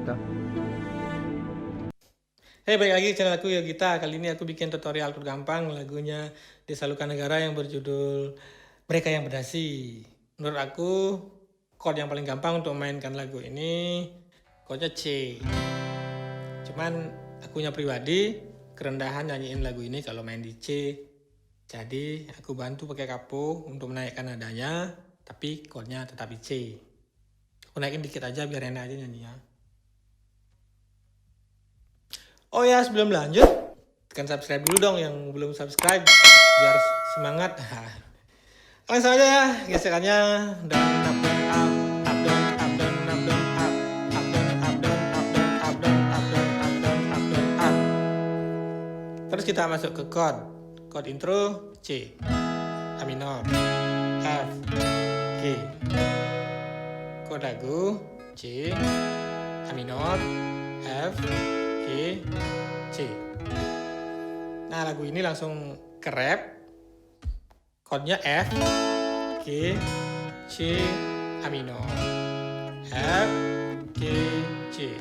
Yogita. Hey, balik lagi channel aku Yogita. Kali ini aku bikin tutorial chord gampang lagunya Desa Luka Negara yang berjudul Mereka Yang Berdasi. Menurut aku chord yang paling gampang untuk mainkan lagu ini chordnya C. Cuman akunya pribadi kerendahan nyanyiin lagu ini kalau main di C. Jadi aku bantu pakai kapo untuk menaikkan nadanya, tapi chordnya tetap di C. Aku naikin dikit aja biar enak aja nyanyinya. Oh ya, sebelum lanjut, tekan subscribe dulu dong yang belum subscribe biar semangat. Langsung aja ya gesekannya, dan up down up, up down up down up down up, up down up down up down up down up down up down up down up. Terus kita masuk ke chord intro C, A minor, F, G. Chord lagu C, A minor, F, G, C. Nah, lagu ini langsung ke rap. Chordnya F, G, C, A minor, F, G, C.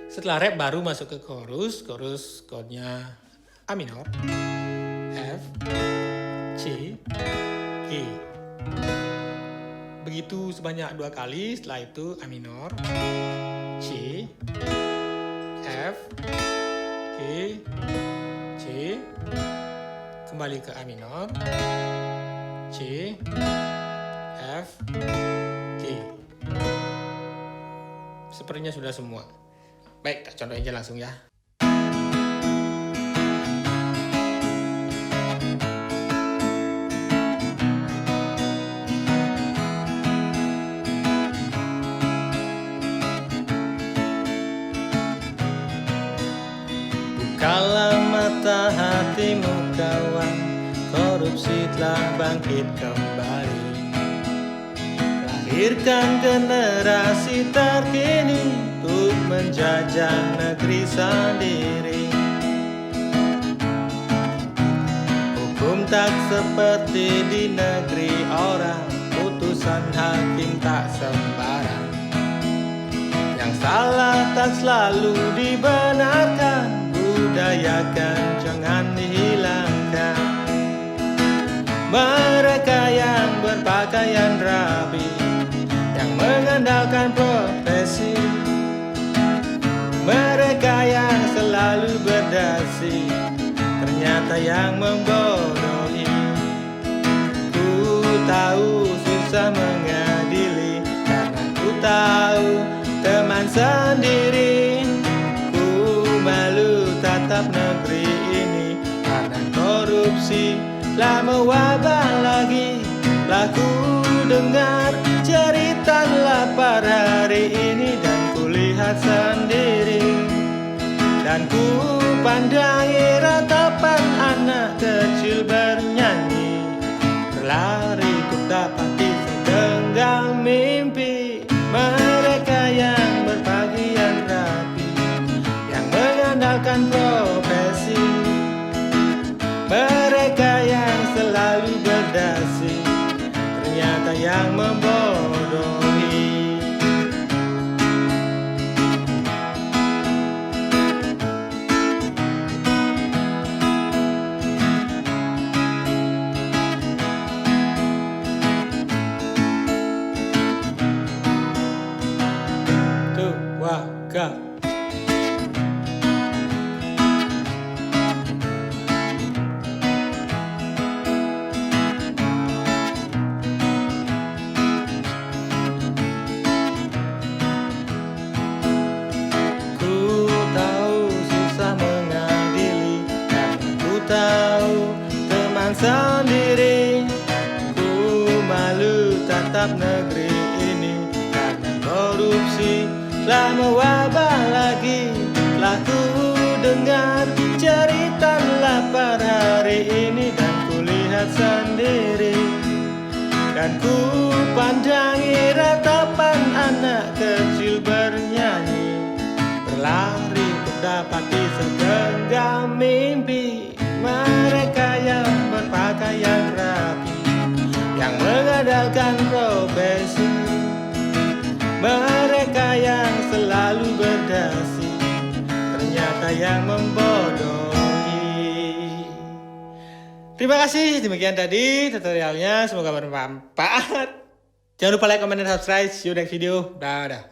Setelah rap baru masuk ke chorus chordnya A minor, F, C, G. Begitu sebanyak 2 kali. Setelah itu A minor, C, F, G, C, kembali ke A minor, C, F, G. Sepertinya sudah semua. Baik, tak contohin aja langsung ya. Bukalah mata hatimu kawan, korupsi telah bangkit kembali. Lahirkan generasi terkini untuk menjajah negeri sendiri. Hukum tak seperti di negeri orang, putusan hakim tak sembarang. Yang salah tak selalu dibenarkan, budayakan jangan dihilangkan. Mereka yang berpakaian rapi, yang mengandalkan profesi, mereka yang selalu berdasi, ternyata yang membodohi. Ku tahu susah mengadili, karena ku tahu teman sendiri. Ku malu tatap negeri ini, karena korupsi telah mewabah lagi. Telah ku dengar cerita lapar hari ini, dan ku lihat sendiri, dan ku pandangi ratapan anak kecil bernyanyi, berlari untuk dapati segenggam mimpi. Mereka yang berpakaian rapi, yang mengandalkan profesi, mereka yang selalu berdasi, ternyata yang membodohi. Tuh, wah, gak. Tahu teman sendiri, ku malu tatap negeri ini, karena korupsi telah mewabah lagi. Telah ku dengar cerita lapar hari ini, dan ku lihat sendiri, dan ku pandangi ratapan anak kecil bernyanyi, berlari untuk dapati segenggam mimpi. Mereka yang berpakaian rapi, yang mengandalkan profesi, mereka yang yang membodohi. Terima kasih, demikian tadi tutorialnya, semoga bermanfaat. Jangan lupa like, comment, dan subscribe. See you next video. Dadah.